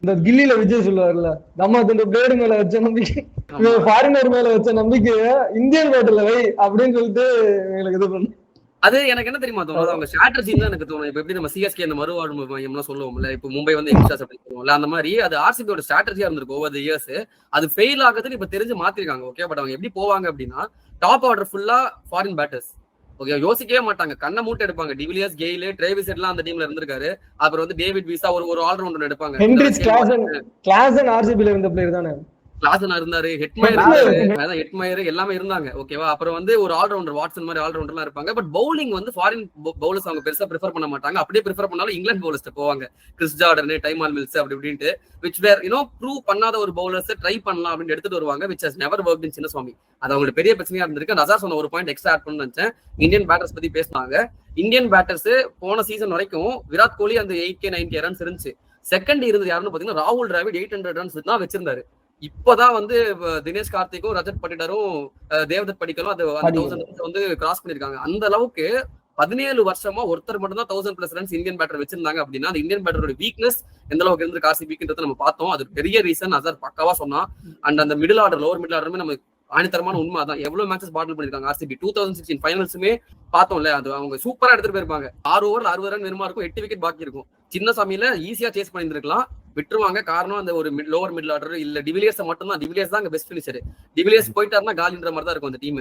இந்த கில்லில விஜய் சொல்லுவார்ல, நம்ம இந்த பிளேடு மேல வச்ச நம்பிக்கை ஃபாரினர் மேல வச்ச நம்பிக்கைய இந்தியன் பேட்டர்ல வை அப்படின்னு சொல்லிட்டு எங்களுக்கு இது பண்ணு. அது எனக்கு என்ன தெரியுமா தோணும், அவங்க ஸ்ட்ராட்டஜின்னு தான் எனக்கு தோணும். இப்ப எப்படி நம்ம சிஎஸ்கே அந்த மறுவாழ்வு மையம்லாம் சொல்லுவோம்ல, இப்ப மும்பை வந்து யங்ஸ்டர்ஸ் அப்படின்னு சொல்லுவோம்ல, அந்த மாதிரி அது ஆர்சிபியோட ஸ்ட்ராட்டஜியா இருந்திருக்கு ஓவர் தி இயர்ஸ். அது ஃபெயில் ஆகுதுன்னு இப்ப தெரிஞ்சு மாத்திருக்காங்க. ஓகே, பட் அவங்க எப்படி போவாங்க அப்படின்னா டாப் ஆர்டர் ஃபுல்லா ஃபாரின் பேட்டர்ஸ். ஓகே, யோசிக்கவே மாட்டாங்க, கண்ணை மூட்டை எடுப்பாங்க. டிவிலியர்ஸ், கெயில், டிரேவிஸ் எல்லாம் அந்த டீம்ல இருந்திருக்காரு. அப்புறம் வந்து டேவிட் வீசா ஒரு ஆல்ரவுண்டர் எடுப்பாங்க. ஹென்ரிச் கிளாசன் ஆர்சிபில இருந்த பிளேயர் தானே. கிளாசன் இருந்தாரு, ஹெட்மயர் எல்லாமே இருந்தாங்க. ஓகேவா, அப்புறம் வந்து ஒரு ஆல்ரவுண்டர் வாட்சன் மாதிரி ஆல்ரவுண்டர் எல்லாம் இருப்பாங்க. பட் பவுலிங் வந்து ஃபாரின் பவுலர்ஸ் அவங்க பெருசா ப்ரிஃபர் பண்ண மாட்டாங்க. அப்படியே ப்ரிஃபர் பண்ணாலும் இங்கிலாந்து பவுலர்ஸ் போவாங்க, கிறிஸ் ஜார்டன், டைமால் மில்ஸ் அப்படி இப்படின்ட்டு, விச் வேர் ப்ரூவ் பண்ணாத ஒரு பவுலர்ஸ் ட்ரை பண்ணலாம் அப்படின்னு எடுத்துட்டு வருவாங்க, விச் ஹஸ் நெவர் வொர்க்ட் இன் சின்னசுவாமி. அது அவங்களுக்கு பெரிய பிரச்சனையா இருந்திருக்கு. நசார் சொன்ன ஒரு பாயிண்ட் எக்ஸ்ட்ரா ஆட் பண்ணு நினைச்சேன். இந்தியன் பேட்டர்ஸ் பத்தி பேசினாங்க. இந்தியன் பேட்டர்ஸ் போன சீசன் வரைக்கும் விராட் கோலி அந்த 8K 9K ரன்ஸ் இருந்துச்சு. செகண்ட் இருந்தது யாருன்னு பாத்தீங்கன்னா ராகுல் டிராவிட் 800 ரன்ஸ் தான் வச்சிருந்தாரு. இப்பதான் வந்து தினேஷ் கார்த்திக்கும் ரஜத் பட்டிடாரும் தேவதத் படிக்கலும் அது 1000 ரன்ஸ் வந்து கிராஸ் பண்ணிருக்காங்க. அந்த அளவுக்கு 17 வருஷமா ஒருத்தர் மட்டும் தான் 1000+ ரன்ஸ் இந்தியன் பேட்டர் வச்சிருந்தாங்க. அப்படின்னா அந்த இந்தியன் பேட்டரோட வீக்னஸ் எந்த அளவுக்கு இருந்து ஆர்சிபின்றத நம்ம பார்த்தோம். அது பெரிய ரீசன் அசார் பக்காவா சொன்னா. அண்ட் அந்த மிடில் ஆர்டர், லோவர் மிடில் ஆர்டருமே நம்ம ஆணித்தரமான உண்மை அதான். எவ்வளவு மேட்சஸ் பாட்டில் பண்ணிருக்காங்க ஆர்சிபி. 2016 ஃபைனல்ஸுமே பார்த்தோம்ல, அது அவங்க சூப்பரா எடுத்துட்டு போயிருப்பாங்க. 6 ஓவர்ல 60 ரன் வேணுமா இருக்கும், 8 விக்கெட் பாக்கி இருக்கும். சின்ன சாமியில ஈஸியா சேஸ் பண்ணிருக்கலாம், விட்டுருவாங்க. காரணம் அந்த ஒரு லோவர் மிடில் ஆர்டர் இல்ல டிவிலியர்ஸ் மட்டும் தான். டிவிலியர்ஸ் தான் பெஸ்ட் பினிஷர். டிவிலியர்ஸ் போயிட்டாருன்னா காலின்ற மாதிரி தான் இருக்கும் அந்த டீம்.